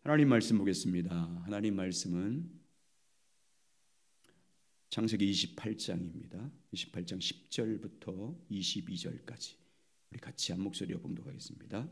하나님 말씀 보겠습니다. 하나님 말씀은 창세기 28장입니다. 28장 10절부터 22절까지 우리 같이 한 목소리로 봉독하겠습니다.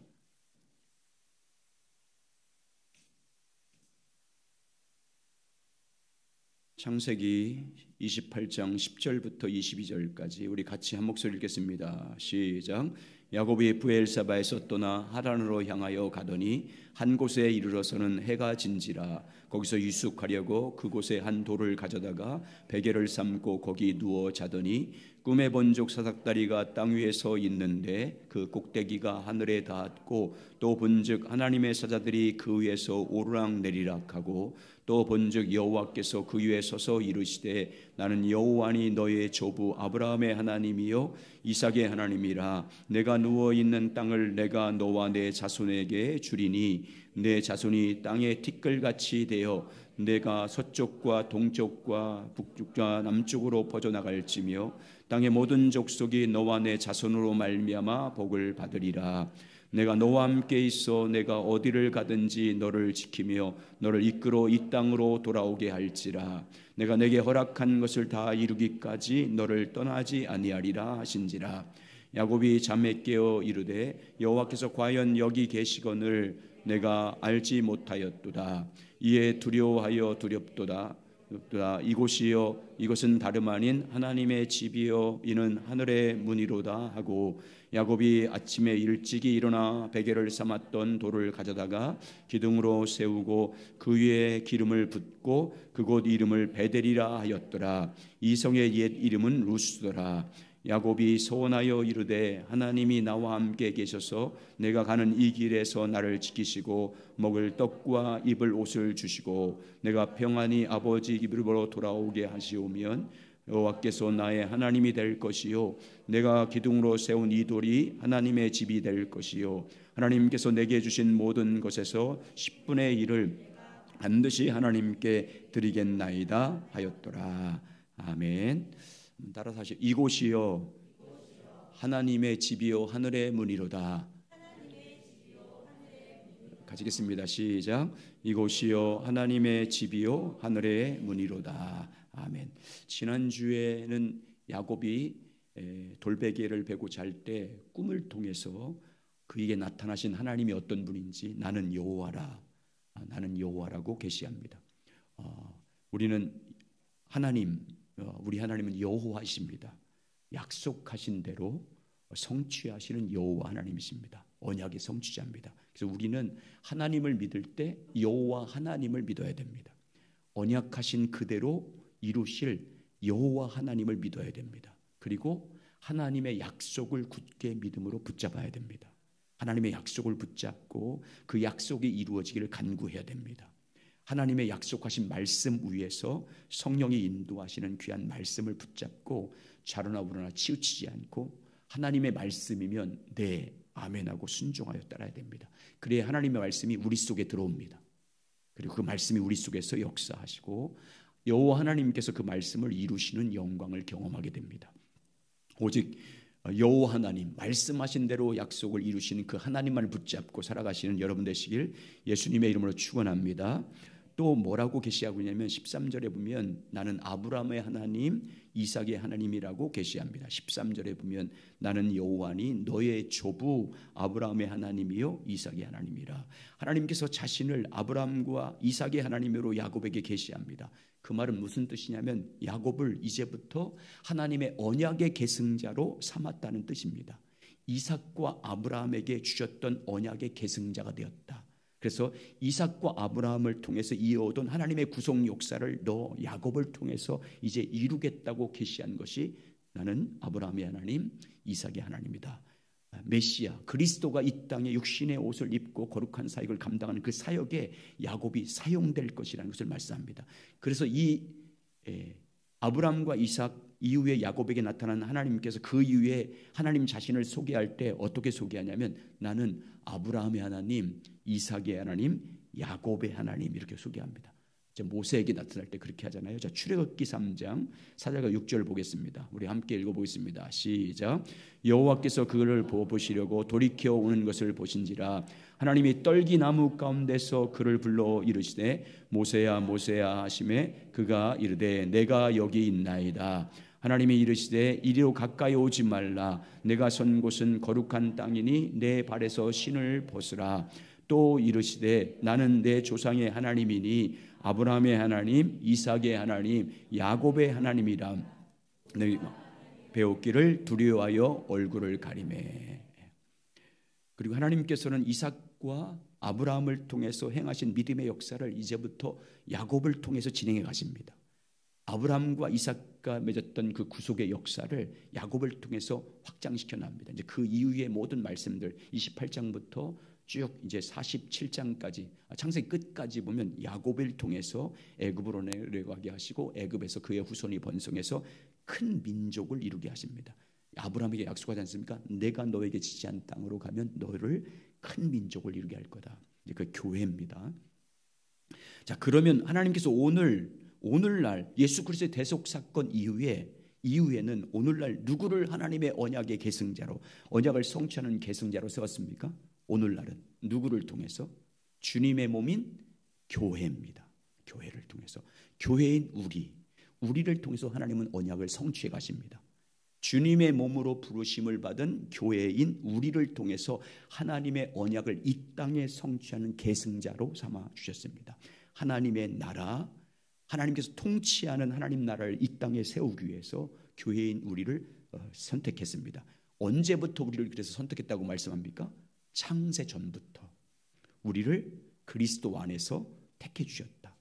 창세기 28장 10절부터 22절까지 우리 같이 한 목소리 읽겠습니다. 시작. 야곱이 브엘사바에서 떠나 하란으로 향하여 가더니 한 곳에 이르러서는 해가 진지라. 거기서 유숙하려고 그곳에 한 돌을 가져다가 베개를 삼고 거기 누워 자더니 꿈에 본즉 사닥다리가 땅 위에 서 있는데 그 꼭대기가 하늘에 닿았고 또 본즉 하나님의 사자들이 그 위에서 오르락 내리락 하고 또 본즉 여호와께서 그 위에 서서 이르시되 나는 여호와니 너의 조부 아브라함의 하나님이요 이삭의 하나님이라. 내가 누워 있는 땅을 내가 너와 내 자손에게 주리니 내 자손이 땅의 티끌같이 되어 내가 서쪽과 동쪽과 북쪽과 남쪽으로 퍼져나갈지며 땅의 모든 족속이 너와 내 자손으로 말미암아 복을 받으리라. 내가 너와 함께 있어 내가 어디를 가든지 너를 지키며 너를 이끌어 이 땅으로 돌아오게 할지라. 내가 내게 허락한 것을 다 이루기까지 너를 떠나지 아니하리라 하신지라. 야곱이 잠에 깨어 이르되 여호와께서 과연 여기 계시거늘 내가 알지 못하였도다. 이에 두려워하여 두렵도다. 이곳이여 이것은 다름 아닌 하나님의 집이여 이는 하늘의 문이로다 하고 야곱이 아침에 일찍이 일어나 베개를 삼았던 돌을 가져다가 기둥으로 세우고 그 위에 기름을 붓고 그곳 이름을 베델이라 하였더라. 이 성의 옛 이름은 루스더라. 야곱이 소원하여 이르되 하나님이 나와 함께 계셔서 내가 가는 이 길에서 나를 지키시고 먹을 떡과 입을 옷을 주시고 내가 평안히 아버지 집으로 돌아오게 하시오면 여호와께서 나의 하나님이 될 것이요 내가 기둥으로 세운 이 돌이 하나님의 집이 될 것이요 하나님께서 내게 주신 모든 것에서 10분의 1을 반드시 하나님께 드리겠나이다 하였더라. 아멘. 따라서 하시오. 이곳이요 하나님의 집이요 하늘의 문이로다. 가지겠습니다. 시작. 이곳이요 하나님의 집이요 하늘의 문이로다. 아멘. 지난주에는 야곱이 돌베개를 베고 잘 때 꿈을 통해서 그에게 나타나신 하나님이 어떤 분인지 나는 여호와라, 나는 여호와라고 계시합니다. 우리는 하나님, 우리 하나님은 여호와이십니다. 약속하신 대로 성취하시는 여호와 하나님이십니다. 언약의 성취자입니다. 그래서 우리는 하나님을 믿을 때 여호와 하나님을 믿어야 됩니다. 언약하신 그대로 이루실 여호와 하나님을 믿어야 됩니다. 그리고 하나님의 약속을 굳게 믿음으로 붙잡아야 됩니다. 하나님의 약속을 붙잡고 그 약속이 이루어지기를 간구해야 됩니다. 하나님의 약속하신 말씀 위에서 성령이 인도하시는 귀한 말씀을 붙잡고 좌로나 우로나 치우치지 않고 하나님의 말씀이면 네, 아멘하고 순종하여 따라야 됩니다. 그래야 하나님의 말씀이 우리 속에 들어옵니다. 그리고 그 말씀이 우리 속에서 역사하시고 여호와 하나님께서 그 말씀을 이루시는 영광을 경험하게 됩니다. 오직 여호와 하나님 말씀하신 대로 약속을 이루시는 그 하나님만을 붙잡고 살아가시는 여러분 되시길 예수님의 이름으로 축원합니다. 또 뭐라고 계시하고 있냐면 13절에 보면 나는 아브라함의 하나님 이삭의 하나님이라고 계시합니다. 13절에 보면 나는 여호와니 너의 조부 아브라함의 하나님이요 이삭의 하나님이라. 하나님께서 자신을 아브라함과 이삭의 하나님으로 야곱에게 계시합니다. 그 말은 무슨 뜻이냐면 야곱을 이제부터 하나님의 언약의 계승자로 삼았다는 뜻입니다. 이삭과 아브라함에게 주셨던 언약의 계승자가 되었다. 그래서 이삭과 아브라함을 통해서 이어오던 하나님의 구속 역사를 너 야곱을 통해서 이제 이루겠다고 계시한 것이 나는 아브라함의 하나님 이삭의 하나님이다. 메시아 그리스도가 이 땅에 육신의 옷을 입고 거룩한 사역을 감당하는 그 사역에 야곱이 사용될 것이라는 것을 말씀합니다. 그래서 이 아브라함과 이삭 이후에 야곱에게 나타난 하나님께서 그 이후에 하나님 자신을 소개할 때 어떻게 소개하냐면 나는 아브라함의 하나님 이삭의 하나님 야곱의 하나님 이렇게 소개합니다. 모세에게 나타날 때 그렇게 하잖아요. 자, 출애굽기 3장 4절과 6절 보겠습니다. 우리 함께 읽어보겠습니다. 시작. 여호와께서 그를 보시려고 돌이켜 오는 것을 보신지라 하나님이 떨기나무 가운데서 그를 불러 이르시되 모세야 모세야 하시매 그가 이르되 내가 여기 있나이다. 하나님이 이르시되 이리로 가까이 오지 말라. 내가 선 곳은 거룩한 땅이니 내 발에서 신을 벗으라. 또 이르시되 나는 내 조상의 하나님이니 아브라함의 하나님, 이삭의 하나님, 야곱의 하나님이라. 배웠기를 두려워하여 얼굴을 가리매. 그리고 하나님께서는 이삭과 아브라함을 통해서 행하신 믿음의 역사를 이제부터 야곱을 통해서 진행해 가십니다. 아브라함과 이삭과 맺었던 그 구속의 역사를 야곱을 통해서 확장시켜 납니다. 이제 그 이후의 모든 말씀들 28장부터 쭉 이제 47장까지 창세기 끝까지 보면 야곱을 통해서 애굽으로 내려가게 하시고 애굽에서 그의 후손이 번성해서 큰 민족을 이루게 하십니다. 아브라함에게 약속하지 않습니까? 내가 너에게 지시한 땅으로 가면 너를 큰 민족을 이루게 할 거다. 이제 그 교회입니다. 자, 그러면 하나님께서 오늘날 예수 그리스도의 대속 사건 이후에는 오늘날 누구를 하나님의 언약의 계승자로, 언약을 성취하는 계승자로 세웠습니까? 오늘날은 누구를 통해서? 주님의 몸인 교회입니다. 교회를 통해서, 교회인 우리를 통해서 하나님은 언약을 성취해 가십니다. 주님의 몸으로 부르심을 받은 교회인 우리를 통해서 하나님의 언약을 이 땅에 성취하는 계승자로 삼아 주셨습니다. 하나님의 나라, 하나님께서 통치하는 하나님 나라를 이 땅에 세우기 위해서 교회인 우리를 선택했습니다. 언제부터 우리를 그래서 선택했다고 말씀합니까? 창세 전부터 우리를 그리스도 안에서 택해 주셨다.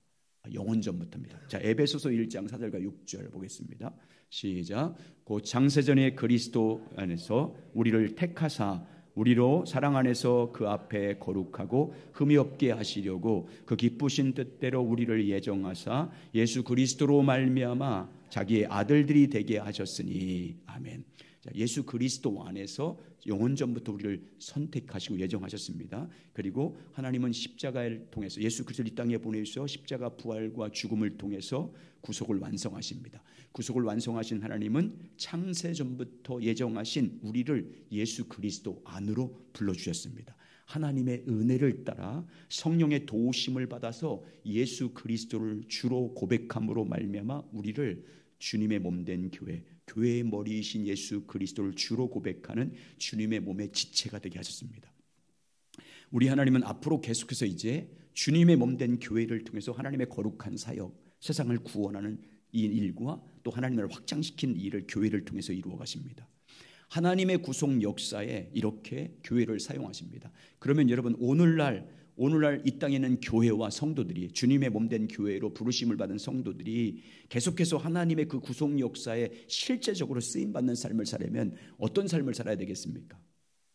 영원 전부터입니다. 자, 에베소서 1장 4절과 6절 보겠습니다. 시작. 곧 창세전에 그리스도 안에서 우리를 택하사 우리로 사랑 안에서 그 앞에 거룩하고 흠이 없게 하시려고 그 기쁘신 뜻대로 우리를 예정하사 예수 그리스도로 말미암아 자기의 아들들이 되게 하셨으니. 아멘. 자, 예수 그리스도 안에서 영원 전부터 우리를 선택하시고 예정하셨습니다. 그리고 하나님은 십자가를 통해서 예수 그리스도를 이 땅에 보내주셔서 십자가 부활과 죽음을 통해서 구속을 완성하십니다. 구속을 완성하신 하나님은 창세 전부터 예정하신 우리를 예수 그리스도 안으로 불러주셨습니다. 하나님의 은혜를 따라 성령의 도우심을 받아서 예수 그리스도를 주로 고백함으로 말미암아 우리를 주님의 몸된 교회의 머리이신 예수 그리스도를 주로 고백하는 주님의 몸의 지체가 되게 하셨습니다. 우리 하나님은 앞으로 계속해서 이제 주님의 몸된 교회를 통해서 하나님의 거룩한 사역, 세상을 구원하는 이 일과 또 하나님을 확장시킨 일을 교회를 통해서 이루어 가십니다. 하나님의 구속 역사에 이렇게 교회를 사용하십니다. 그러면 여러분 오늘날 이 땅에 있는 교회와 성도들이, 주님의 몸된 교회로 부르심을 받은 성도들이 계속해서 하나님의 그 구속 역사에 실제적으로 쓰임받는 삶을 살려면 어떤 삶을 살아야 되겠습니까?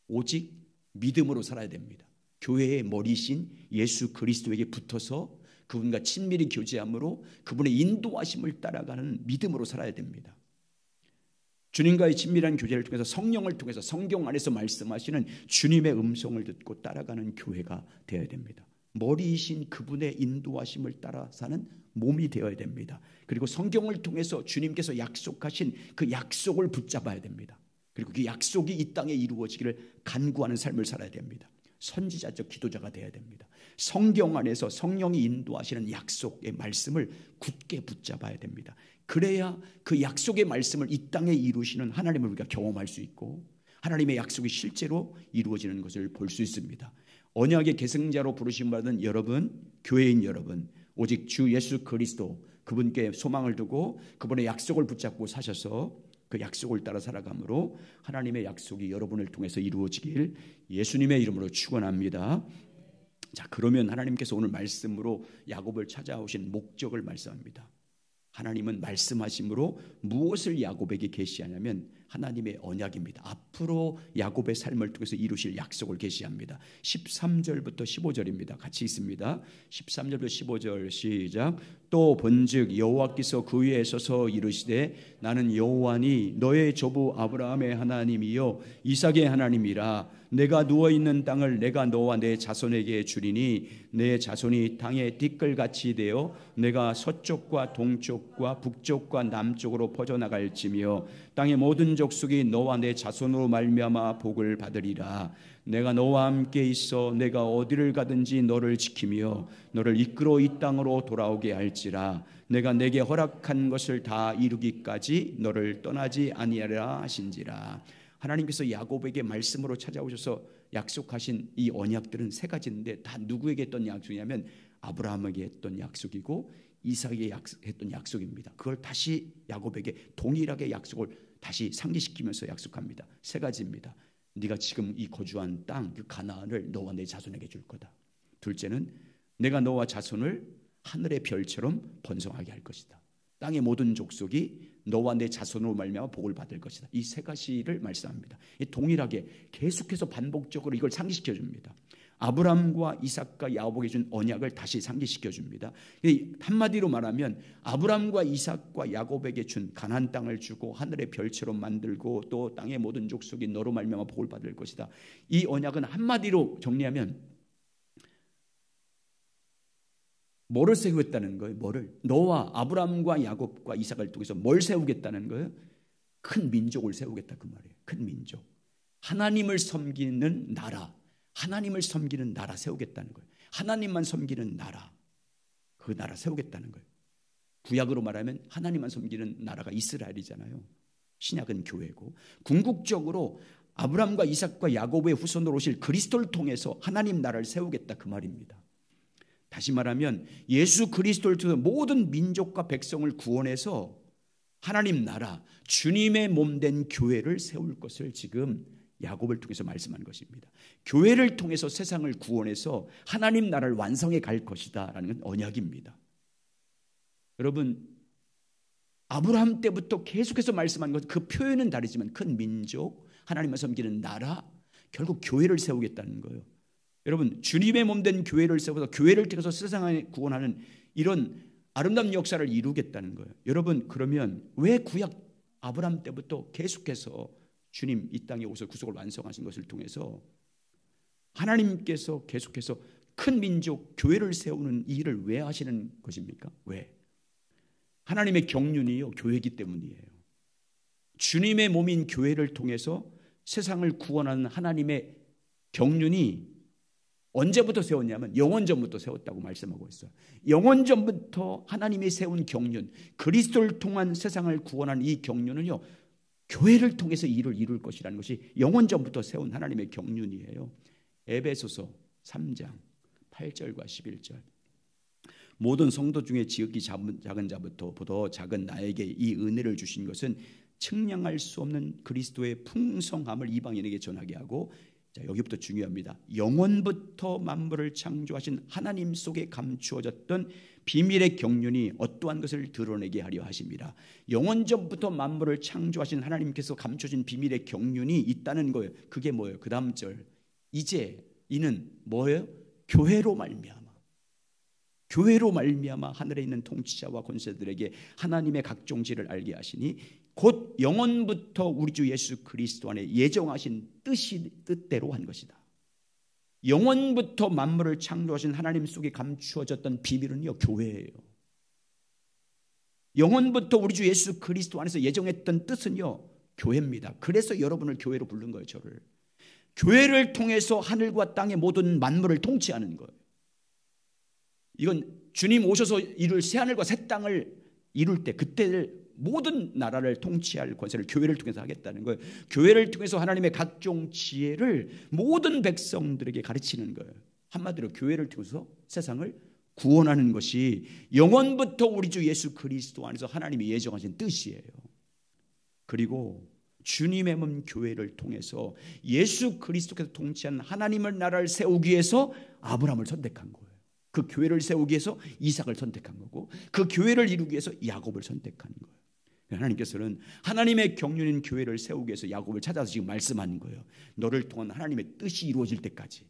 오직 믿음으로 살아야 됩니다. 교회의 머리신 예수 그리스도에게 붙어서 그분과 친밀히 교제함으로 그분의 인도하심을 따라가는 믿음으로 살아야 됩니다. 주님과의 친밀한 교제를 통해서 성령을 통해서 성경 안에서 말씀하시는 주님의 음성을 듣고 따라가는 교회가 되어야 됩니다. 머리이신 그분의 인도하심을 따라 사는 몸이 되어야 됩니다. 그리고 성경을 통해서 주님께서 약속하신 그 약속을 붙잡아야 됩니다. 그리고 그 약속이 이 땅에 이루어지기를 간구하는 삶을 살아야 됩니다. 선지자적 기도자가 되어야 됩니다. 성경 안에서 성령이 인도하시는 약속의 말씀을 굳게 붙잡아야 됩니다. 그래야 그 약속의 말씀을 이 땅에 이루시는 하나님을 우리가 경험할 수 있고 하나님의 약속이 실제로 이루어지는 것을 볼 수 있습니다. 언약의 계승자로 부르심 받은 여러분, 교회인 여러분, 오직 주 예수 그리스도 그분께 소망을 두고 그분의 약속을 붙잡고 사셔서 그 약속을 따라 살아감으로 하나님의 약속이 여러분을 통해서 이루어지길 예수님의 이름으로 축원합니다. 자, 그러면 하나님께서 오늘 말씀으로 야곱을 찾아오신 목적을 말씀합니다. 하나님은 말씀하심으로 무엇을 야곱에게 계시하냐면 하나님의 언약입니다. 앞으로 야곱의 삶을 통해서 이루실 약속을 계시합니다. 13절부터 15절입니다. 같이 있습니다. 13절부터 15절 시작. 또 본즉 여호와께서 그 위에 서서 이르시되 나는 여호와니 너의 조부 아브라함의 하나님이요 이삭의 하나님이라. 내가 누워있는 땅을 내가 너와 내 자손에게 주리니 내 자손이 땅의 티끌같이 되어 내가 서쪽과 동쪽과 북쪽과 남쪽으로 퍼져나갈지며 땅의 모든 족속이 너와 내 자손으로 말미암아 복을 받으리라. 내가 너와 함께 있어 내가 어디를 가든지 너를 지키며 너를 이끌어 이 땅으로 돌아오게 할지라. 내가 내게 허락한 것을 다 이루기까지 너를 떠나지 아니하리라 하신지라. 하나님께서 야곱에게 말씀으로 찾아오셔서 약속하신 이 언약들은 세 가지인데 다 누구에게 했던 약속이냐면 아브라함에게 했던 약속이고 이삭에게 했던 약속입니다. 그걸 다시 야곱에게 동일하게 약속을 다시 상기시키면서 약속합니다. 세 가지입니다. 네가 지금 이 거주한 땅, 그 가나안을 너와 내 자손에게 줄 거다. 둘째는 내가 너와 자손을 하늘의 별처럼 번성하게 할 것이다. 땅의 모든 족속이 너와 내 자손으로 말미암아 복을 받을 것이다. 이 세 가지를 말씀합니다. 동일하게 계속해서 반복적으로 이걸 상기시켜 줍니다. 아브라함과 이삭과 야곱에게 준 언약을 다시 상기시켜 줍니다. 한마디로 말하면 아브라함과 이삭과 야곱에게 준 가나안 땅을 주고 하늘의 별처럼 만들고 또 땅의 모든 족속이 너로 말미암아 복을 받을 것이다. 이 언약은 한마디로 정리하면 뭐를 세우겠다는 거예요? 뭐를? 너와 아브라함과 야곱과 이삭을 통해서 뭘 세우겠다는 거예요? 큰 민족을 세우겠다 그 말이에요. 큰 민족. 하나님을 섬기는 나라. 하나님을 섬기는 나라 세우겠다는 거예요. 하나님만 섬기는 나라. 그 나라 세우겠다는 거예요. 구약으로 말하면 하나님만 섬기는 나라가 이스라엘이잖아요. 신약은 교회고. 궁극적으로 아브라함과 이삭과 야곱의 후손으로 오실 그리스도를 통해서 하나님 나라를 세우겠다 그 말입니다. 다시 말하면 예수 그리스도를 통해 모든 민족과 백성을 구원해서 하나님 나라, 주님의 몸된 교회를 세울 것을 지금 야곱을 통해서 말씀한 것입니다. 교회를 통해서 세상을 구원해서 하나님 나라를 완성해 갈 것이다 라는 건 언약입니다. 여러분, 아브라함 때부터 계속해서 말씀한 것, 그 표현은 다르지만 큰 민족, 하나님을 섬기는 나라, 결국 교회를 세우겠다는 거예요. 여러분, 주님의 몸된 교회를 세워서 교회를 통해서 세상을 구원하는 이런 아름다운 역사를 이루겠다는 거예요. 여러분, 그러면 왜 구약 아브라함 때부터 계속해서 주님 이 땅에 오셔서 구속을 완성하신 것을 통해서 하나님께서 계속해서 큰 민족 교회를 세우는 이 일을 왜 하시는 것입니까? 왜? 하나님의 경륜이요, 교회이기 때문이에요. 주님의 몸인 교회를 통해서 세상을 구원하는 하나님의 경륜이 언제부터 세웠냐면 영원전부터 세웠다고 말씀하고 있어요. 영원전부터 하나님이 세운 경륜, 그리스도를 통한 세상을 구원하는 이 경륜은요, 교회를 통해서 일을 이룰 것이라는 것이 영원전부터 세운 하나님의 경륜이에요. 에베소서 3장 8절과 11절. 모든 성도 중에 지극히 작은 자부터 보다 작은 나에게 이 은혜를 주신 것은 측량할 수 없는 그리스도의 풍성함을 이방인에게 전하게 하고, 자, 여기부터 중요합니다. 영원부터 만물을 창조하신 하나님 속에 감추어졌던 비밀의 경륜이 어떠한 것을 드러내게 하려 하십니다. 영원전부터 만물을 창조하신 하나님께서 감춰진 비밀의 경륜이 있다는 거예요. 그게 뭐예요? 그 다음 절. 이제 이는 뭐예요? 교회로 말미암아. 교회로 말미암아 하늘에 있는 통치자와 권세들에게 하나님의 각종 지를 알게 하시니 곧 영원부터 우리 주 예수 그리스도 안에 예정하신 뜻대로 한 것이다. 영원부터 만물을 창조하신 하나님 속에 감추어졌던 비밀은요, 교회예요. 영원부터 우리 주 예수 그리스도 안에서 예정했던 뜻은요, 교회입니다. 그래서 여러분을 교회로 부른 거예요. 저를. 교회를 통해서 하늘과 땅의 모든 만물을 통치하는 거예요. 이건 주님 오셔서 이룰 새하늘과 새 땅을 이룰 때, 그때를 모든 나라를 통치할 권세를 교회를 통해서 하겠다는 거예요. 교회를 통해서 하나님의 각종 지혜를 모든 백성들에게 가르치는 거예요. 한마디로 교회를 통해서 세상을 구원하는 것이 영원부터 우리 주 예수 그리스도 안에서 하나님이 예정하신 뜻이에요. 그리고 주님의 몸 교회를 통해서 예수 그리스도께서 통치한 하나님의 나라를 세우기 위해서 아브라함을 선택한 거예요. 그 교회를 세우기 위해서 이삭을 선택한 거고, 그 교회를 이루기 위해서 야곱을 선택한 거예요. 하나님께서는 하나님의 경륜인 교회를 세우기 위해서 야곱을 찾아서 지금 말씀하는 거예요. 너를 통한 하나님의 뜻이 이루어질 때까지,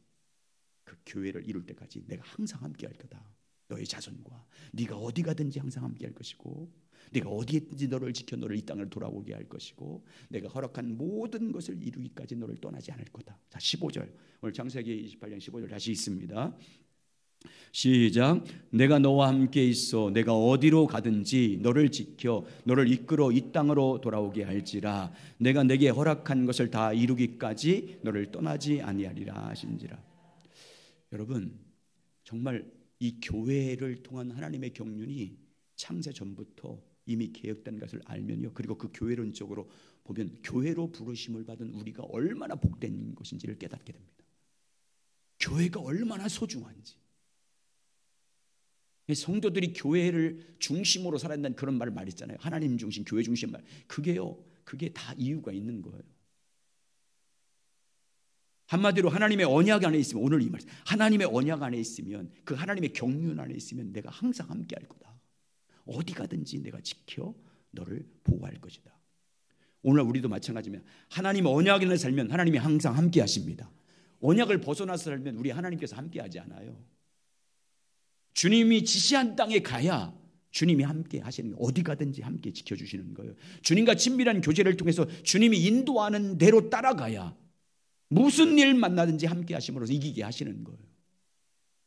그 교회를 이룰 때까지 내가 항상 함께할 거다. 너의 자손과 네가 어디 가든지 항상 함께할 것이고, 네가 어디에 있든지 너를 지켜 너를 이 땅을 돌아오게 할 것이고, 내가 허락한 모든 것을 이루기까지 너를 떠나지 않을 거다. 자, 15절, 오늘 창세기 28장 15절 다시 있습니다. 시작. 내가 너와 함께 있어 내가 어디로 가든지 너를 지켜 너를 이끌어 이 땅으로 돌아오게 할지라. 내가 내게 허락한 것을 다 이루기까지 너를 떠나지 아니하리라 하신지라. 여러분, 정말 이 교회를 통한 하나님의 경륜이 창세 전부터 이미 계획된 것을 알면요, 그리고 그 교회론적으로 보면 교회로 부르심을 받은 우리가 얼마나 복된 것인지를 깨닫게 됩니다. 교회가 얼마나 소중한지. 성도들이 교회를 중심으로 살아야 한다는 그런 말을 말했잖아요. 하나님 중심, 교회 중심 말. 그게 다 이유가 있는 거예요. 한마디로 하나님의 언약 안에 있으면, 오늘 이 말씀, 하나님의 언약 안에 있으면, 그 하나님의 경륜 안에 있으면 내가 항상 함께 할 거다. 어디 가든지 내가 지켜 너를 보호할 것이다. 오늘 우리도 마찬가지입니다. 하나님의 언약 안에 살면 하나님이 항상 함께 하십니다. 언약을 벗어나서 살면 우리 하나님께서 함께 하지 않아요. 주님이 지시한 땅에 가야 주님이 함께 하시는 거예요. 어디 가든지 함께 지켜주시는 거예요. 주님과 친밀한 교제를 통해서 주님이 인도하는 대로 따라가야 무슨 일 만나든지 함께 하심으로써 이기게 하시는 거예요.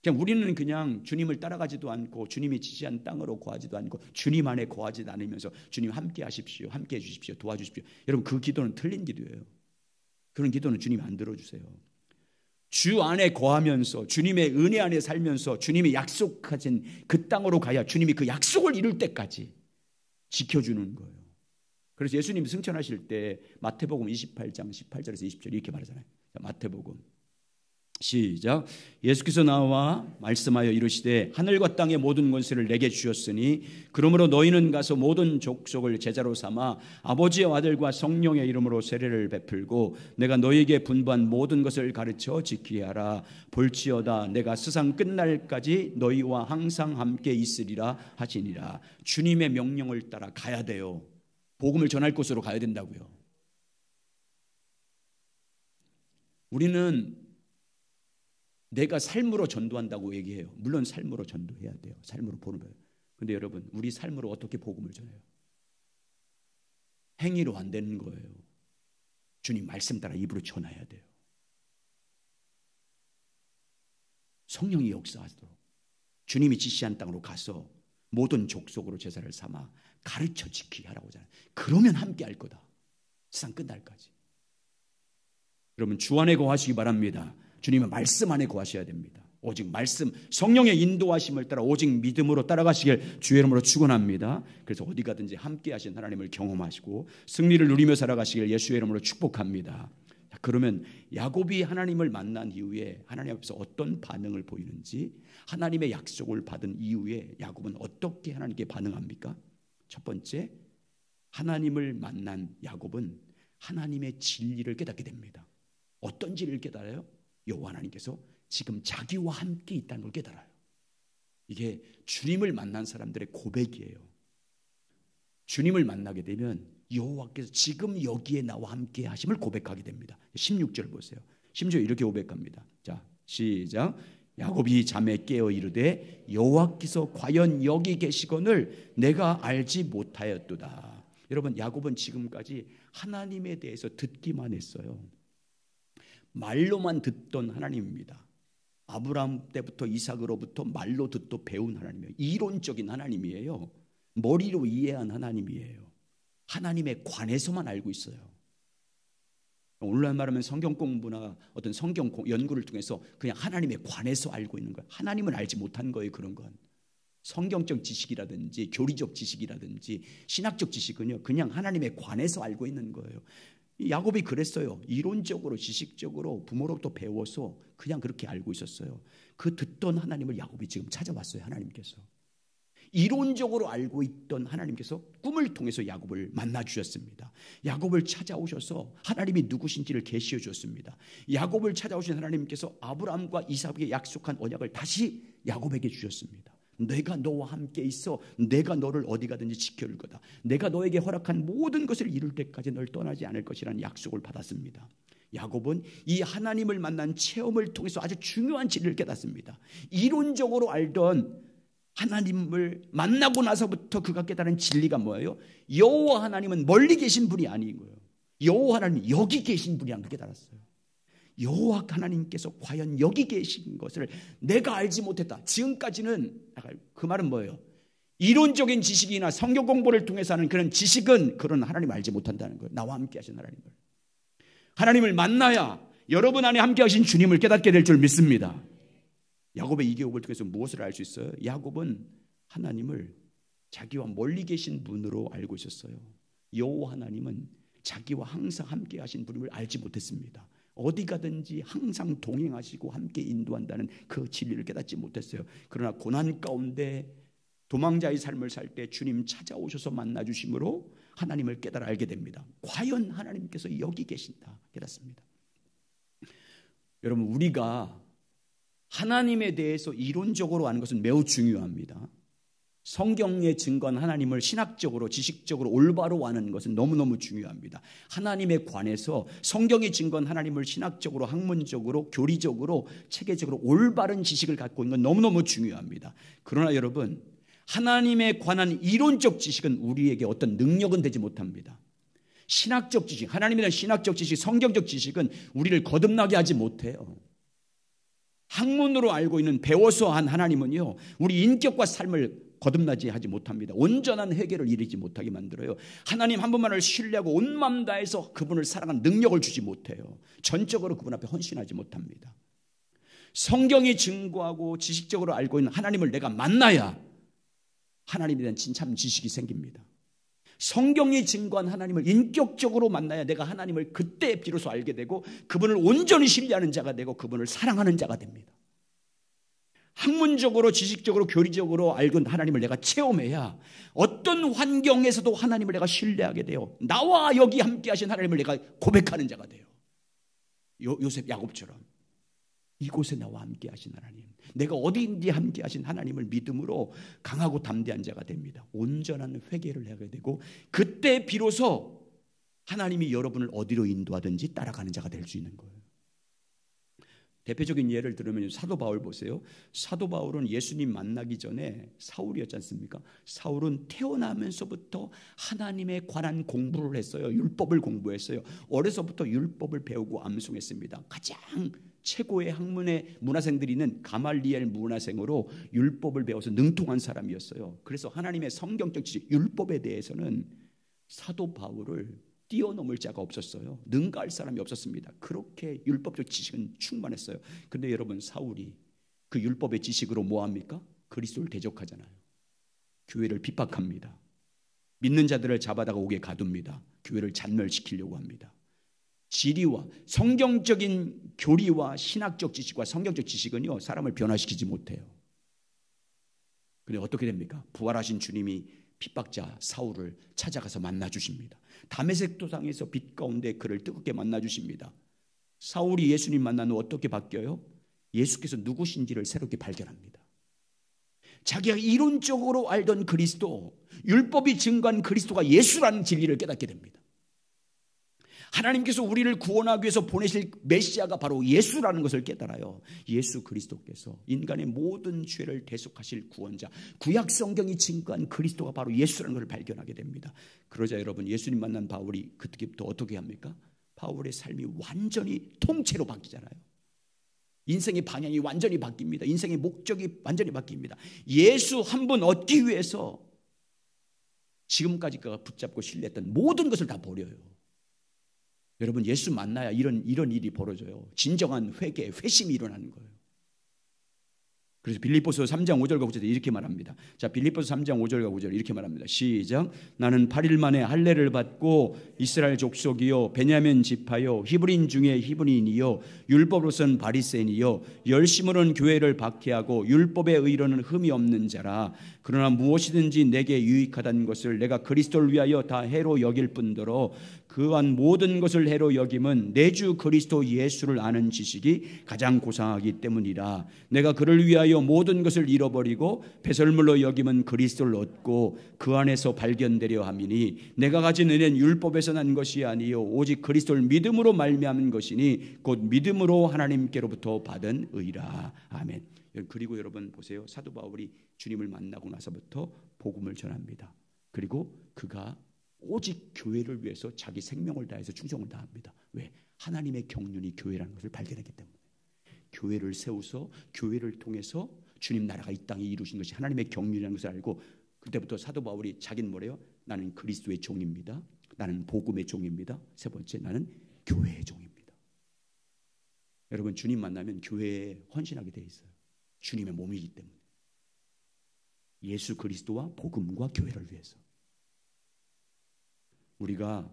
그냥 우리는 그냥 주님을 따라가지도 않고 주님이 지시한 땅으로 거하지도 않고 주님 안에 거하지도 않으면서 주님 함께 하십시오, 함께 해주십시오, 도와주십시오. 여러분, 그 기도는 틀린 기도예요. 그런 기도는 주님 안 들어주세요. 주 안에 거하면서 주님의 은혜 안에 살면서 주님이 약속하신 그 땅으로 가야 주님이 그 약속을 이룰 때까지 지켜주는 거예요. 그래서 예수님이 승천하실 때 마태복음 28장 18절에서 20절 이렇게 말하잖아요. 마태복음 시작. 예수께서 나와 말씀하여 이르시되 하늘과 땅의 모든 권세를 내게 주셨으니 그러므로 너희는 가서 모든 족속을 제자로 삼아 아버지와 아들과 성령의 이름으로 세례를 베풀고 내가 너희에게 분부한 모든 것을 가르쳐 지키게 하라. 볼지어다 내가 세상 끝날까지 너희와 항상 함께 있으리라 하시니라. 주님의 명령을 따라 가야 돼요. 복음을 전할 곳으로 가야 된다고요. 우리는 내가 삶으로 전도한다고 얘기해요. 물론 삶으로 전도해야 돼요. 삶으로 보는 거예요. 근데 여러분, 우리 삶으로 어떻게 복음을 전해요? 행위로 안 되는 거예요. 주님 말씀 따라 입으로 전해야 돼요. 성령이 역사하도록 주님이 지시한 땅으로 가서 모든 족속으로 제사를 삼아 가르쳐 지키게 하라고 하잖아요. 그러면 함께 할 거다. 세상 끝날까지. 여러분, 주 안에 거하시기 바랍니다. 주님의 말씀 안에 거하셔야 됩니다. 오직 말씀, 성령의 인도하심을 따라 오직 믿음으로 따라가시길 주의 이름으로 축원합니다. 그래서 어디 가든지 함께 하신 하나님을 경험하시고 승리를 누리며 살아가시길 예수의 이름으로 축복합니다. 그러면 야곱이 하나님을 만난 이후에 하나님 앞에서 어떤 반응을 보이는지, 하나님의 약속을 받은 이후에 야곱은 어떻게 하나님께 반응합니까? 첫 번째, 하나님을 만난 야곱은 하나님의 진리를 깨닫게 됩니다. 어떤 진리를 깨달아요? 여호와 하나님께서 지금 자기와 함께 있다는 걸 깨달아요. 이게 주님을 만난 사람들의 고백이에요. 주님을 만나게 되면 여호와께서 지금 여기에 나와 함께 하심을 고백하게 됩니다. 16절 보세요. 심지어 이렇게 고백합니다. 자, 시작. 야곱이 잠에 깨어 이르되 여호와께서 과연 여기 계시거늘 내가 알지 못하였도다. 여러분, 야곱은 지금까지 하나님에 대해서 듣기만 했어요. 말로만 듣던 하나님입니다. 아브라함 때부터 이삭으로부터 말로 듣도 배운 하나님이에요. 이론적인 하나님이에요. 머리로 이해한 하나님이에요. 하나님에 관해서만 알고 있어요. 오늘날 말하면 성경 공부나 어떤 성경 연구를 통해서 그냥 하나님에 관해서 알고 있는 거예요. 하나님을 알지 못한 거예요. 그런 건 성경적 지식이라든지 교리적 지식이라든지 신학적 지식은요, 그냥 하나님에 관해서 알고 있는 거예요. 야곱이 그랬어요. 이론적으로 지식적으로 부모로부터 배워서 그냥 그렇게 알고 있었어요. 그 듣던 하나님을 야곱이 지금 찾아왔어요. 하나님께서 이론적으로 알고 있던 하나님께서 꿈을 통해서 야곱을 만나 주셨습니다. 야곱을 찾아오셔서 하나님이 누구신지를 계시해 주셨습니다. 야곱을 찾아오신 하나님께서 아브라함과 이삭에게 약속한 언약을 다시 야곱에게 주셨습니다. 내가 너와 함께 있어 내가 너를 어디 가든지 지켜줄 거다. 내가 너에게 허락한 모든 것을 이룰 때까지 널 떠나지 않을 것이라는 약속을 받았습니다. 야곱은 이 하나님을 만난 체험을 통해서 아주 중요한 진리를 깨닫습니다. 이론적으로 알던 하나님을 만나고 나서부터 그가 깨달은 진리가 뭐예요? 여호와 하나님은 멀리 계신 분이 아닌 거예요. 여호와 하나님은 여기 계신 분이라는 걸 깨달았어요. 여호와 하나님께서 과연 여기 계신 것을 내가 알지 못했다. 지금까지는 그 말은 뭐예요? 이론적인 지식이나 성경 공부를 통해서 하는 그런 지식은 그런 하나님을 알지 못한다는 거예요. 나와 함께 하신 하나님을 만나야 여러분 안에 함께 하신 주님을 깨닫게 될 줄 믿습니다. 야곱의 이 교육을 통해서 무엇을 알 수 있어요? 야곱은 하나님을 자기와 멀리 계신 분으로 알고 있었어요. 여호와 하나님은 자기와 항상 함께 하신 분임을 알지 못했습니다. 어디 가든지 항상 동행하시고 함께 인도한다는 그 진리를 깨닫지 못했어요. 그러나 고난 가운데 도망자의 삶을 살 때 주님 찾아오셔서 만나주심으로 하나님을 깨달아 알게 됩니다. 과연 하나님께서 여기 계신다 깨닫습니다. 여러분, 우리가 하나님에 대해서 이론적으로 아는 것은 매우 중요합니다. 성경에 증거한 하나님을 신학적으로 지식적으로 올바로 아는 것은 너무너무 중요합니다. 하나님에 관해서 성경에 증거한 하나님을 신학적으로 학문적으로 교리적으로 체계적으로 올바른 지식을 갖고 있는 건 너무너무 중요합니다. 그러나 여러분, 하나님에 관한 이론적 지식은 우리에게 어떤 능력은 되지 못합니다. 신학적 지식, 하나님에 대한 신학적 지식, 성경적 지식은 우리를 거듭나게 하지 못해요. 학문으로 알고 있는 배워서 한 하나님은요, 우리 인격과 삶을 거듭나지 하지 못합니다. 온전한 회개를 이루지 못하게 만들어요. 하나님 한 분만을 신뢰하고 온 마음 다해서 그분을 사랑하는 능력을 주지 못해요. 전적으로 그분 앞에 헌신하지 못합니다. 성경이 증거하고 지식적으로 알고 있는 하나님을 내가 만나야 하나님에 대한 진참 지식이 생깁니다. 성경이 증거한 하나님을 인격적으로 만나야 내가 하나님을 그때 비로소 알게 되고 그분을 온전히 신뢰하는 자가 되고 그분을 사랑하는 자가 됩니다. 학문적으로 지식적으로 교리적으로 알고 하나님을 내가 체험해야 어떤 환경에서도 하나님을 내가 신뢰하게 돼요. 나와 여기 함께 하신 하나님을 내가 고백하는 자가 돼요. 요셉 야곱처럼 이곳에 나와 함께 하신 하나님, 내가 어디인지 함께 하신 하나님을 믿음으로 강하고 담대한 자가 됩니다. 온전한 회개를 하게 되고 그때 비로소 하나님이 여러분을 어디로 인도하든지 따라가는 자가 될 수 있는 거예요. 대표적인 예를 들으면 사도 바울 보세요. 사도 바울은 예수님 만나기 전에 사울이었지 않습니까? 사울은 태어나면서부터 하나님에 관한 공부를 했어요. 율법을 공부했어요. 어려서부터 율법을 배우고 암송했습니다. 가장 최고의 학문의 문화생들이 있는 가말리엘 문화생으로 율법을 배워서 능통한 사람이었어요. 그래서 하나님의 성경적 지식, 율법에 대해서는 사도 바울을 뛰어넘을 자가 없었어요. 능가할 사람이 없었습니다. 그렇게 율법적 지식은 충만했어요. 그런데 여러분, 사울이 그 율법의 지식으로 뭐합니까? 그리스도를 대적하잖아요. 교회를 핍박합니다. 믿는 자들을 잡아다가 옥에 가둡니다. 교회를 잔멸시키려고 합니다. 지리와 성경적인 교리와 신학적 지식과 성경적 지식은요, 사람을 변화시키지 못해요. 그런데 어떻게 됩니까? 부활하신 주님이 핍박자 사울을 찾아가서 만나주십니다. 다메섹 도상에서 빛 가운데 그를 뜨겁게 만나주십니다. 사울이 예수님 만난 후 어떻게 바뀌어요? 예수께서 누구신지를 새롭게 발견합니다. 자기가 이론적으로 알던 그리스도, 율법이 증거한 그리스도가 예수라는 진리를 깨닫게 됩니다. 하나님께서 우리를 구원하기 위해서 보내실 메시아가 바로 예수라는 것을 깨달아요. 예수 그리스도께서 인간의 모든 죄를 대속하실 구원자, 구약 성경이 증거한 그리스도가 바로 예수라는 것을 발견하게 됩니다. 그러자 여러분, 예수님 만난 바울이 그때부터 어떻게 합니까? 바울의 삶이 완전히 통째로 바뀌잖아요. 인생의 방향이 완전히 바뀝니다. 인생의 목적이 완전히 바뀝니다. 예수 한 분 얻기 위해서 지금까지 그가 붙잡고 신뢰했던 모든 것을 다 버려요. 여러분, 예수 만나야 이런 일이 벌어져요. 진정한 회개, 회심이 일어나는 거예요. 그래서 빌립보서 3장 5절과 9절에 이렇게 말합니다. 자, 빌립보서 3장 5절과 9절 이렇게 말합니다. 시작. 나는 8일 만에 할례를 받고 이스라엘 족속이요 베냐민 지파요 히브리인 중에 히브리인이요 율법으로서는 바리새인이요 열심으로는 교회를 박해하고 율법의 의로는 흠이 없는 자라. 그러나 무엇이든지 내게 유익하다는 것을 내가 그리스도를 위하여 다 해로 여길 뿐더러 그한 모든 것을 해로 여김은 내 주 그리스도 예수를 아는 지식이 가장 고상하기 때문이라. 내가 그를 위하여 위하여 모든 것을 잃어버리고 배설물로 여김은 그리스도를 얻고 그 안에서 발견되려 함이니 내가 가진 은혜는 율법에서 난 것이 아니요 오직 그리스도를 믿음으로 말미암은 것이니 곧 믿음으로 하나님께로부터 받은 의라. 아멘. 그리고 여러분 보세요. 사도 바울이 주님을 만나고 나서부터 복음을 전합니다. 그리고 그가 오직 교회를 위해서 자기 생명을 다해서 충성을 다합니다. 왜? 하나님의 경륜이 교회라는 것을 발견했기 때문에. 교회를 세워서 교회를 통해서 주님 나라가 이 땅에 이루신 것이 하나님의 경륜이라는 것을 알고 그때부터 사도 바울이 자기는 뭐래요? 나는 그리스도의 종입니다. 나는 복음의 종입니다. 세 번째, 나는 교회의 종입니다. 여러분 주님 만나면 교회에 헌신하게 돼 있어요. 주님의 몸이기 때문에. 예수 그리스도와 복음과 교회를 위해서. 우리가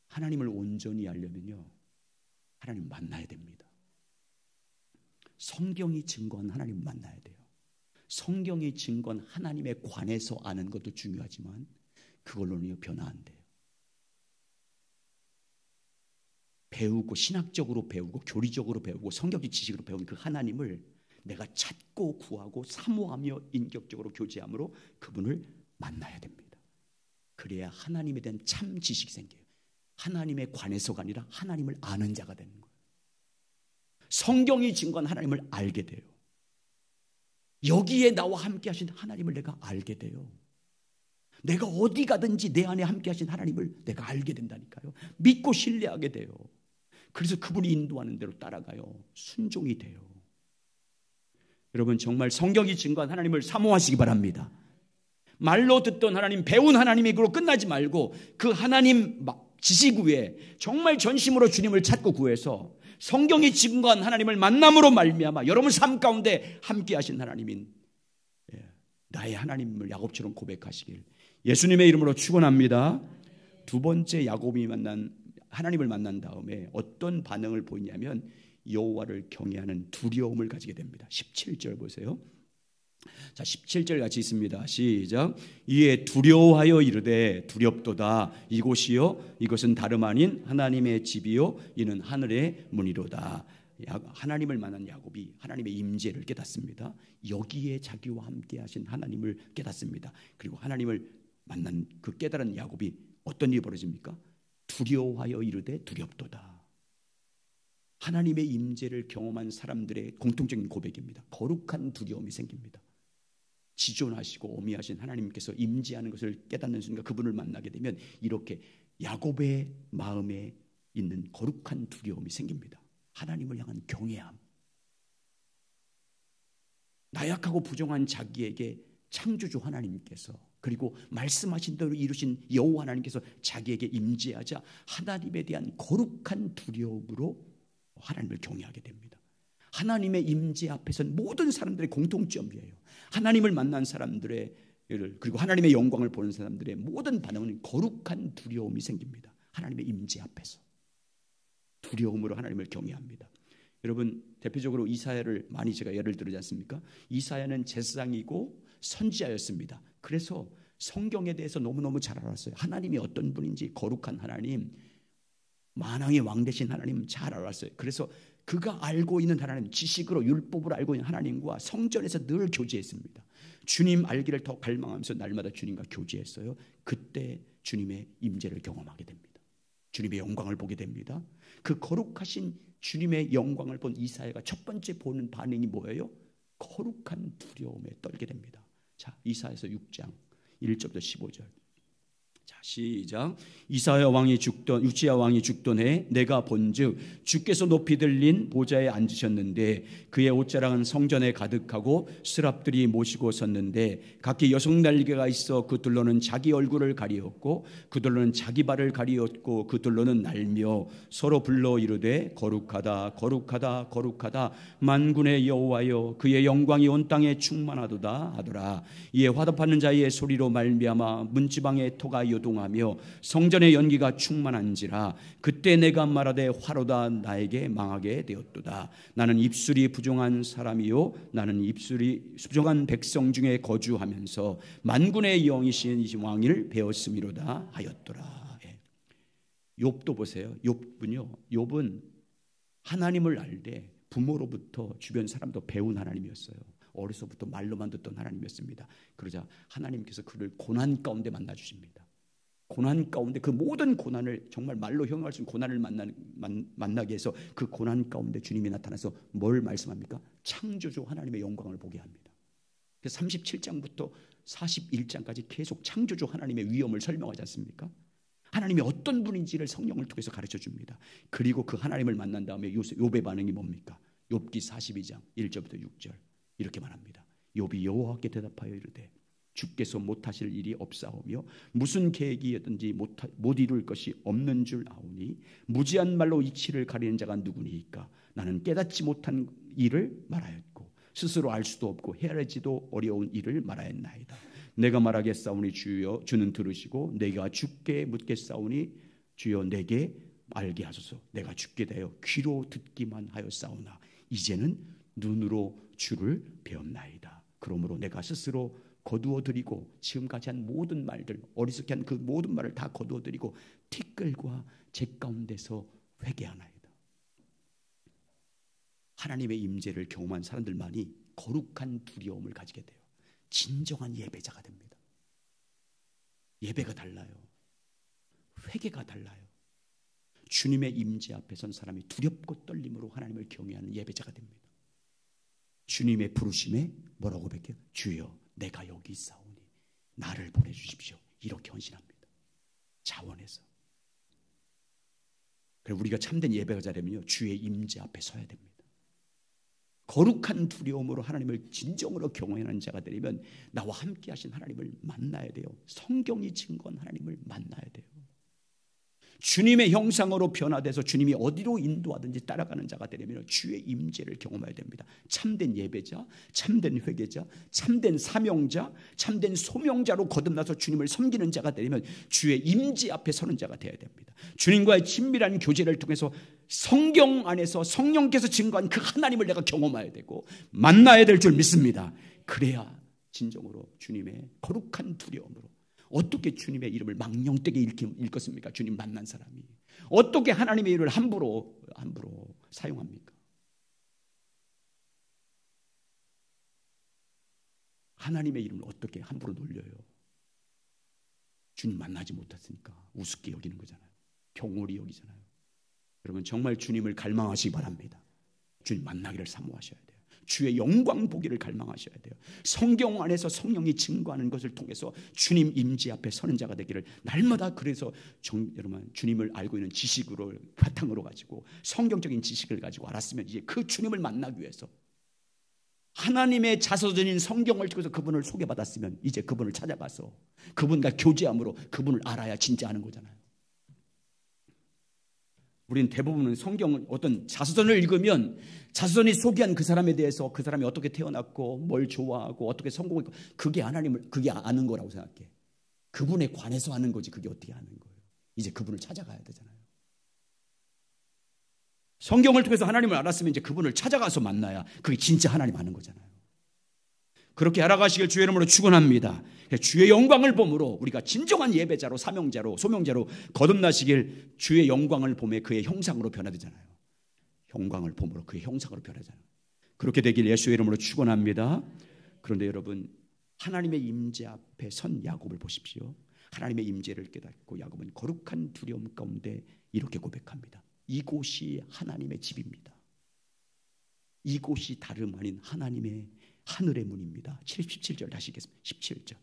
하나님을 온전히 알려면요, 하나님 만나야 됩니다. 성경이 증거한 하나님 만나야 돼요. 성경이 증거한 하나님에 관해서 아는 것도 중요하지만 그걸로는 변화 안 돼요. 배우고 신학적으로 배우고 교리적으로 배우고 성경적 지식으로 배운 그 하나님을 내가 찾고 구하고 사모하며 인격적으로 교제함으로 그분을 만나야 됩니다. 그래야 하나님에 대한 참 지식이 생겨요. 하나님에 관해서가 아니라 하나님을 아는 자가 되는 거예요. 성경이 증거한 하나님을 알게 돼요. 여기에 나와 함께 하신 하나님을 내가 알게 돼요. 내가 어디 가든지 내 안에 함께 하신 하나님을 내가 알게 된다니까요. 믿고 신뢰하게 돼요. 그래서 그분이 인도하는 대로 따라가요. 순종이 돼요. 여러분 정말 성경이 증거한 하나님을 사모하시기 바랍니다. 말로 듣던 하나님, 배운 하나님이고 끝나지 말고 그 하나님 지식 위에 정말 전심으로 주님을 찾고 구해서 성경이 증거한 하나님을 만남으로 말미암아 여러분 삶 가운데 함께 하신 하나님인 나의 하나님을 야곱처럼 고백하시길 예수님의 이름으로 축원합니다. 두 번째 야곱이 하나님을 만난 다음에 어떤 반응을 보이냐면 여호와를 경외하는 두려움을 가지게 됩니다. 17절 보세요. 자, 17절 같이 있습니다. 시작. 이에 두려워하여 이르되 두렵도다. 이곳이요 이것은 다름 아닌 하나님의 집이요 이는 하늘의 문이로다. 하나님을 만난 야곱이 하나님의 임재를 깨닫습니다. 여기에 자기와 함께 하신 하나님을 깨닫습니다. 그리고 하나님을 만난 그 깨달은 야곱이 어떤 일이 벌어집니까? 두려워하여 이르되 두렵도다. 하나님의 임재를 경험한 사람들의 공통적인 고백입니다. 거룩한 두려움이 생깁니다. 지존하시고 어미하신 하나님께서 임재하는 것을 깨닫는 순간 그분을 만나게 되면 이렇게 야곱의 마음에 있는 거룩한 두려움이 생깁니다. 하나님을 향한 경외함. 나약하고 부정한 자기에게 창조주 하나님께서 그리고 말씀하신 대로 이루신 여호와 하나님께서 자기에게 임재하자 하나님에 대한 거룩한 두려움으로 하나님을 경외하게 됩니다. 하나님의 임재 앞에서는 모든 사람들의 공통점이에요. 하나님을 만난 사람들의 그리고 하나님의 영광을 보는 사람들의 모든 반응은 거룩한 두려움이 생깁니다. 하나님의 임재 앞에서 두려움으로 하나님을 경외합니다. 여러분 대표적으로 이사야를 많이 제가 예를 들지 않습니까? 이사야는 제사장이고 선지자였습니다. 그래서 성경에 대해서 너무너무 잘 알았어요. 하나님이 어떤 분인지 거룩한 하나님, 만왕의 왕 되신 하나님 잘 알았어요. 그래서 그가 알고 있는 하나님, 지식으로 율법으로 알고 있는 하나님과 성전에서 늘 교제했습니다. 주님 알기를 더 갈망하면서 날마다 주님과 교제했어요. 그때 주님의 임재를 경험하게 됩니다. 주님의 영광을 보게 됩니다. 그 거룩하신 주님의 영광을 본 이사야가 첫 번째 보는 반응이 뭐예요? 거룩한 두려움에 떨게 됩니다. 자, 이사야서 6장 1절부터 15절. 자, 시작. 이사야 왕이 죽던 우지야 왕이 죽던 해 내가 본즉 주께서 높이 들린 보좌에 앉으셨는데 그의 옷자락은 성전에 가득하고 스랍들이 모시고 섰는데 각기 여성 날개가 있어 그 둘로는 자기 얼굴을 가리었고 그 둘로는 자기 발을 가리었고 그 둘로는 날며 서로 불러 이르되 거룩하다 거룩하다 거룩하다 만군의 여호와여 그의 영광이 온 땅에 충만하도다 하더라. 이에 화답하는 자의 소리로 말미암아 문지방의 토가 요동하며 성전의 연기가 충만한지라. 그때 내가 말하되 화로다 나에게 망하게 되었도다. 나는 입술이 부정한 사람이요 나는 입술이 부정한 백성 중에 거주하면서 만군의 영이신 왕을 배웠음이로다 하였더라. 욥도 보세요. 욥은 하나님을 알 때 부모로부터 주변 사람도 배운 하나님이었어요. 어려서부터 말로만 듣던 하나님이었습니다. 그러자 하나님께서 그를 고난 가운데 만나 주십니다. 고난 가운데, 그 모든 고난을, 정말 말로 형용할 수 있는 고난을 만나게 해서 그 고난 가운데 주님이 나타나서 뭘 말씀합니까? 창조주 하나님의 영광을 보게 합니다. 그래서 37장부터 41장까지 계속 창조주 하나님의 위엄을 설명하지 않습니까? 하나님이 어떤 분인지를 성령을 통해서 가르쳐 줍니다. 그리고 그 하나님을 만난 다음에 욥의 반응이 뭡니까? 욥기 42장 1절부터 6절 이렇게 말합니다. 욥이 여호와께 대답하여 이르되 주께서 못하실 일이 없사오며 무슨 계획이든지 못 이룰 것이 없는 줄 아오니 무지한 말로 이치를 가리는 자가 누구니이까? 나는 깨닫지 못한 일을 말하였고 스스로 알 수도 없고 헤아리지도 어려운 일을 말하였나이다. 내가 말하겠사오니 주여 주는 들으시고 내가 주께 묻겠사오니 주여 내게 알게 하소서. 내가 주께 대하여 귀로 듣기만 하였사오나 이제는 눈으로 주를 배웠나이다. 그러므로 내가 스스로 거두어드리고 지금까지 한 모든 말들, 어리석게 한 그 모든 말을 다 거두어드리고 티끌과 재 가운데서 회개하나이다. 하나님의 임재를 경험한 사람들만이 거룩한 두려움을 가지게 돼요. 진정한 예배자가 됩니다. 예배가 달라요. 회개가 달라요. 주님의 임재 앞에 선 사람이 두렵고 떨림으로 하나님을 경외하는 예배자가 됩니다. 주님의 부르심에 뭐라고 고백해요? 주여 내가 여기 있사오니 나를 보내주십시오. 이렇게 헌신합니다. 자원해서. 그래서 우리가 참된 예배가 되면요, 주의 임재 앞에 서야 됩니다. 거룩한 두려움으로 하나님을 진정으로 경외하는 자가 되려면 나와 함께 하신 하나님을 만나야 돼요. 성경이 증거한 하나님을 만나야 돼요. 주님의 형상으로 변화돼서 주님이 어디로 인도하든지 따라가는 자가 되려면 주의 임재를 경험해야 됩니다. 참된 예배자, 참된 회개자, 참된 사명자, 참된 소명자로 거듭나서 주님을 섬기는 자가 되려면 주의 임재 앞에 서는 자가 되어야 됩니다. 주님과의 친밀한 교제를 통해서 성경 안에서 성령께서 증거한 그 하나님을 내가 경험해야 되고 만나야 될 줄 믿습니다. 그래야 진정으로 주님의 거룩한 두려움으로, 어떻게 주님의 이름을 망령되게 읽었습니까? 주님 만난 사람이 어떻게 하나님의 이름을 함부로 사용합니까? 하나님의 이름을 어떻게 함부로 놀려요? 주님 만나지 못했으니까 우습게 여기는 거잖아요. 경홀히 여기잖아요. 여러분 정말 주님을 갈망하시기 바랍니다. 주님 만나기를 사모하셔야 돼요. 주의 영광 보기를 갈망하셔야 돼요. 성경 안에서 성령이 증거하는 것을 통해서 주님 임재 앞에 서는 자가 되기를 날마다, 그래서 여러분 주님을 알고 있는 지식으로 바탕으로 가지고 성경적인 지식을 가지고 알았으면 이제 그 주님을 만나기 위해서 하나님의 자서전인 성경을 통해서 그분을 소개받았으면 이제 그분을 찾아가서 그분과 교제함으로 그분을 알아야 진짜 아는 거잖아요. 우리는 대부분은 성경을 어떤 자서전을 읽으면 자서전이 소개한 그 사람에 대해서 그 사람이 어떻게 태어났고 뭘 좋아하고 어떻게 성공했고 그게 하나님을, 그게 아는 거라고 생각해. 그분에 관해서 아는 거지 그게 어떻게 아는 거예요. 이제 그분을 찾아가야 되잖아요. 성경을 통해서 하나님을 알았으면 이제 그분을 찾아가서 만나야 그게 진짜 하나님 아는 거잖아요. 그렇게 알아가시길 주의 이름으로 축원합니다. 주의 영광을 보므로 우리가 진정한 예배자로 사명자로 소명자로 거듭나시길, 주의 영광을 보며 그의 형상으로 변화되잖아요. 영광을 보므로 그의 형상으로 변하잖아요. 그렇게 되길 예수의 이름으로 축원합니다. 그런데 여러분 하나님의 임재 앞에 선 야곱을 보십시오. 하나님의 임재를 깨닫고 야곱은 거룩한 두려움 가운데 이렇게 고백합니다. 이곳이 하나님의 집입니다. 이곳이 다름 아닌 하나님의 하늘의 문입니다. 17절 다시 읽겠습니다. 17절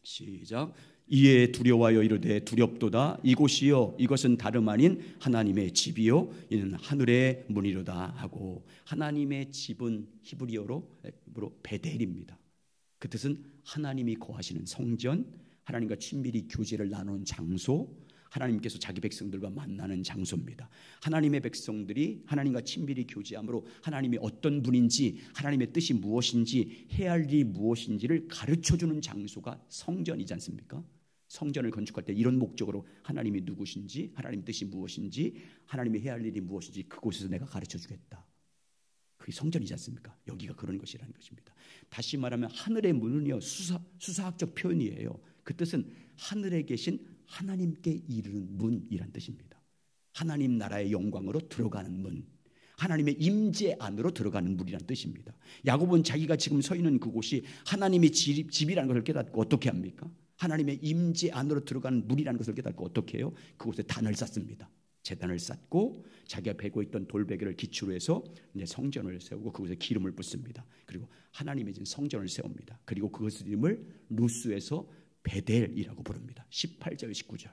시작. 이에 두려워하여 이르되 두렵도다. 이곳이요 이것은 다름 아닌 하나님의 집이요 이는 하늘의 문이로다 하고, 하나님의 집은 히브리어로 베델입니다. 그 뜻은 하나님이 거하시는 성전, 하나님과 친밀히 교제를 나누는 장소, 하나님께서 자기 백성들과 만나는 장소입니다. 하나님의 백성들이 하나님과 친밀히 교제함으로 하나님이 어떤 분인지, 하나님의 뜻이 무엇인지, 해야 할 일이 무엇인지를 가르쳐주는 장소가 성전이지 않습니까? 성전을 건축할 때 이런 목적으로 하나님이 누구신지, 하나님의 뜻이 무엇인지, 하나님이 해야 할 일이 무엇인지 그곳에서 내가 가르쳐주겠다. 그게 성전이지 않습니까? 여기가 그런 것이라는 것입니다. 다시 말하면 하늘의 문은요 수사학적 표현이에요. 그 뜻은 하늘에 계신 하나님께 이르는 문이란 뜻입니다. 하나님 나라의 영광으로 들어가는 문, 하나님의 임재 안으로 들어가는 문이라는 뜻입니다. 야곱은 자기가 지금 서 있는 그곳이 하나님의 집이라는 것을 깨닫고 어떻게 합니까? 하나님의 임재 안으로 들어가는 문이라는 것을 깨닫고 어떻게 해요? 그곳에 단을 쌓습니다. 제단을 쌓고 자기가 베고 있던 돌베개를 기초로 해서 이제 성전을 세우고 그곳에 기름을 붓습니다. 그리고 하나님의 성전을 세웁니다. 그리고 그것의 이름을 루스에서 베델이라고 부릅니다. 18절 19절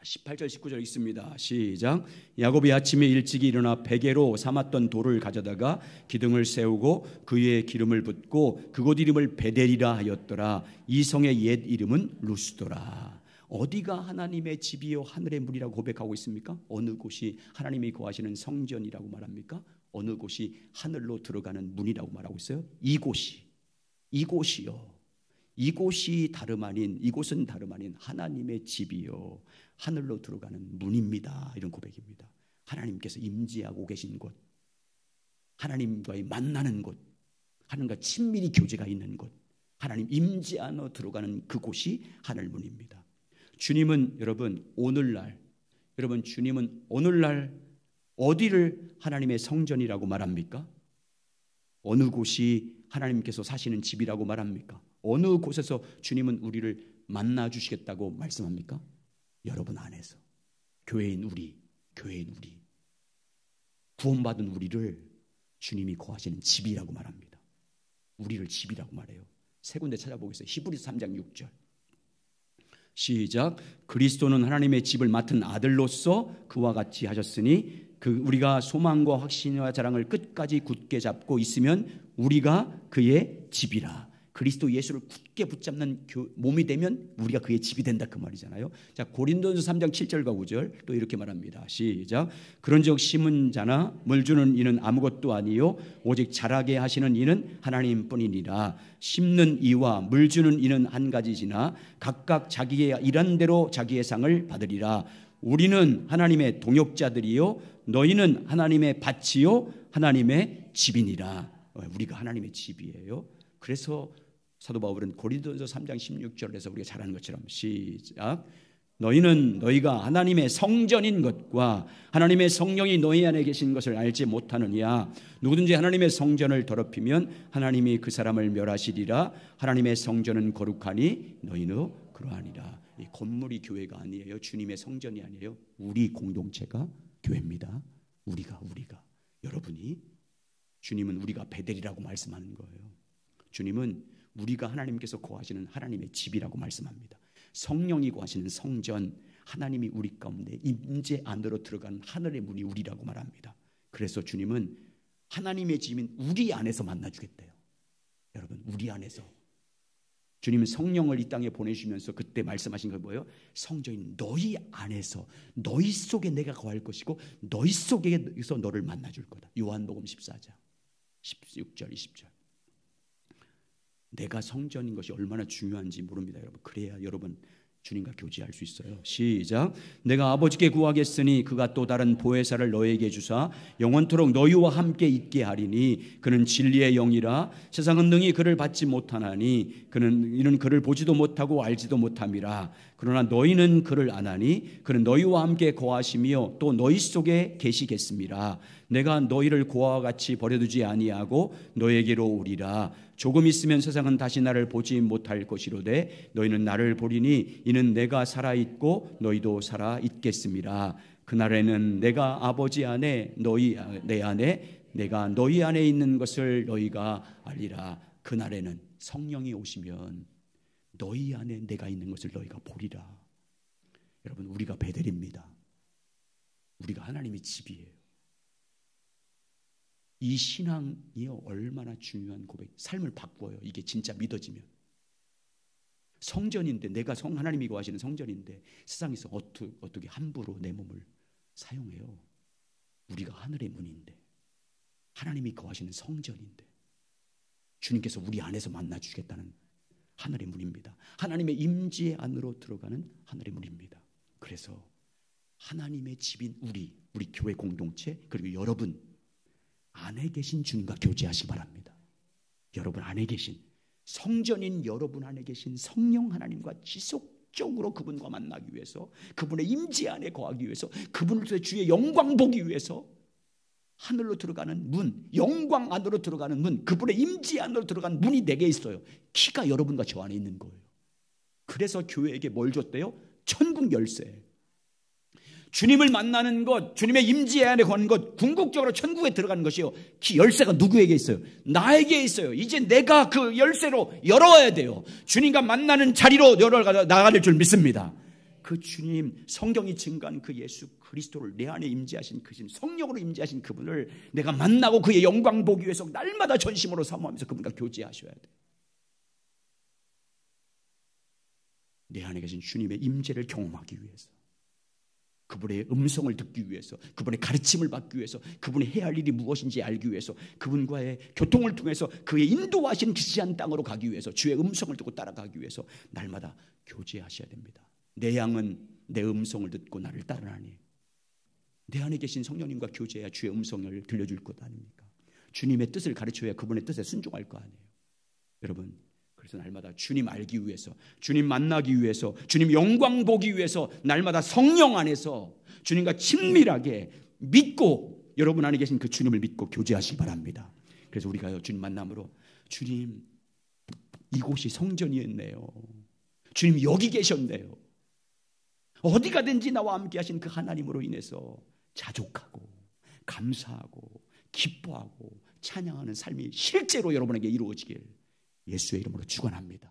18절 19절 있습니다. 시작. 야곱이 아침에 일찍이 일어나 베개로 삼았던 돌을 가져다가 기둥을 세우고 그 위에 기름을 붓고 그곳 이름을 베델이라 하였더라. 이 성의 옛 이름은 루스더라. 어디가 하나님의 집이요 하늘의 문이라고 고백하고 있습니까? 어느 곳이 하나님이 거하시는 성전이라고 말합니까? 어느 곳이 하늘로 들어가는 문이라고 말하고 있어요? 이곳이요. 이곳은 다름 아닌 하나님의 집이요 하늘로 들어가는 문입니다. 이런 고백입니다. 하나님께서 임재하고 계신 곳, 하나님과의 만나는 곳, 하나님과 친밀히 교제가 있는 곳, 하나님 임재 안으로 들어가는 그곳이 하늘문입니다. 주님은 오늘날 어디를 하나님의 성전이라고 말합니까? 어느 곳이 하나님께서 사시는 집이라고 말합니까? 어느 곳에서 주님은 우리를 만나 주시겠다고 말씀합니까? 여러분 안에서. 교회인 우리 구원받은 우리를 주님이 거하시는 집이라고 말합니다. 우리를 집이라고 말해요. 세 군데 찾아보겠어요. 히브리서 3장 6절 시작. 그리스도는 하나님의 집을 맡은 아들로서 그와 같이 하셨으니 우리가 소망과 확신과 자랑을 끝까지 굳게 잡고 있으면 우리가 그의 집이라. 그리스도 예수를 굳게 붙잡는 몸이 되면 우리가 그의 집이 된다 그 말이잖아요. 자, 고린도전서 3장 7절과 9절 또 이렇게 말합니다. 시작. 그런즉 심은 자나 물 주는 이는 아무것도 아니요 오직 자라게 하시는 이는 하나님뿐이니라. 심는 이와 물 주는 이는 한 가지지나 각각 자기의 일한 대로 자기의 상을 받으리라. 우리는 하나님의 동역자들이요 너희는 하나님의 밭이요 하나님의 집이니라. 우리가 하나님의 집이에요. 그래서 사도 바울은 고린도전서 3장 16절에서 우리가 잘 아는 것처럼 시작. 너희가 하나님의 성전인 것과 하나님의 성령이 너희 안에 계신 것을 알지 못하느냐. 누구든지 하나님의 성전을 더럽히면 하나님이 그 사람을 멸하시리라. 하나님의 성전은 거룩하니 너희는 그러하니라. 이 건물이 교회가 아니에요. 주님의 성전이 아니에요. 우리 공동체가 교회입니다. 우리가 여러분이 주님은 우리가 베델이라고 말씀하는 거예요. 주님은 우리가 하나님께서 거하시는 하나님의 집이라고 말씀합니다. 성령이 거하시는 성전, 하나님이 우리 가운데 임재 안으로 들어간 하늘의 문이 우리라고 말합니다. 그래서 주님은 하나님의 집인 우리 안에서 만나주겠대요. 여러분, 우리 안에서. 주님은 성령을 이 땅에 보내주시면서 그때 말씀하신 거 뭐예요? 성전인 너희 안에서, 너희 속에 내가 거할 것이고 너희 속에서 너를 만나줄 거다. 요한복음 14장 16절 20절. 내가 성전인 것이 얼마나 중요한지 모릅니다, 여러분. 그래야 여러분 주님과 교제할 수 있어요. 시작. 내가 아버지께 구하겠으니 그가 또 다른 보혜사를 너에게 주사 영원토록 너희와 함께 있게 하리니 그는 진리의 영이라. 세상은 능히 그를 받지 못하나니 이는 그를 보지도 못하고 알지도 못함이라. 그러나 너희는 그를 아나니 그는 너희와 함께 거하시며 또 너희 속에 계시겠음이라. 내가 너희를 고아와 같이 버려두지 아니하고 너에게로 오리라. 조금 있으면 세상은 다시 나를 보지 못할 것이로되 너희는 나를 보리니 이는 내가 살아있고 너희도 살아있겠음이라. 그날에는 내가 아버지 안에 내 안에 내가 너희 안에 있는 것을 너희가 알리라. 그날에는 성령이 오시면 너희 안에 내가 있는 것을 너희가 보리라. 여러분, 우리가 베델입니다. 우리가 하나님의 집이에요. 이 신앙이 얼마나 중요한 고백. 삶을 바꿔요. 이게 진짜 믿어지면. 성전인데, 내가 하나님이 거하시는 성전인데 세상에서 어떻게 함부로 내 몸을 사용해요. 우리가 하늘의 문인데, 하나님이 거하시는 성전인데, 주님께서 우리 안에서 만나주시겠다는 하늘의 문입니다. 하나님의 임재 안으로 들어가는 하늘의 문입니다. 그래서 하나님의 집인 우리 교회 공동체, 그리고 여러분 안에 계신 주님과 교제하시기 바랍니다. 여러분 안에 계신 성전인 여러분 안에 계신 성령 하나님과 지속적으로 그분과 만나기 위해서, 그분의 임재 안에 거하기 위해서, 그분을 통해 주의 영광 보기 위해서 하늘로 들어가는 문, 영광 안으로 들어가는 문, 그분의 임재 안으로 들어가는 문이 내게 있어요. 키가 여러분과 저 안에 있는 거예요. 그래서 교회에게 뭘 줬대요? 천국 열쇠. 주님을 만나는 것, 주님의 임재 안에 거는 것, 궁극적으로 천국에 들어가는 것이요. 그 열쇠가 누구에게 있어요? 나에게 있어요. 이제 내가 그 열쇠로 열어야 돼요. 주님과 만나는 자리로 나가는 줄 믿습니다. 그 주님, 성경이 증거한 그 예수 그리스도를 내 안에 임재하신 그 성령으로 임재하신 그분을 내가 만나고 그의 영광 보기 위해서 날마다 전심으로 사모하면서 그분과 교제하셔야 돼요. 내 안에 계신 주님의 임재를 경험하기 위해서, 그분의 음성을 듣기 위해서, 그분의 가르침을 받기 위해서, 그분이 해야 할 일이 무엇인지 알기 위해서, 그분과의 교통을 통해서 그의 인도하신 지시한 땅으로 가기 위해서, 주의 음성을 듣고 따라가기 위해서 날마다 교제하셔야 됩니다. 내 양은 내 음성을 듣고 나를 따르나니. 내 안에 계신 성령님과 교제해야 주의 음성을 들려줄 것 아닙니까? 주님의 뜻을 가르쳐야 그분의 뜻에 순종할 거 아니에요. 여러분, 그래서 날마다 주님 알기 위해서, 주님 만나기 위해서, 주님 영광 보기 위해서 날마다 성령 안에서 주님과 친밀하게 믿고, 여러분 안에 계신 그 주님을 믿고 교제하시기 바랍니다. 그래서 우리가 주님 만남으로, 주님 이곳이 성전이었네요, 주님 여기 계셨네요, 어디 가든지 나와 함께 하신 그 하나님으로 인해서 자족하고 감사하고 기뻐하고 찬양하는 삶이 실제로 여러분에게 이루어지길 예수의 이름으로 축원합니다.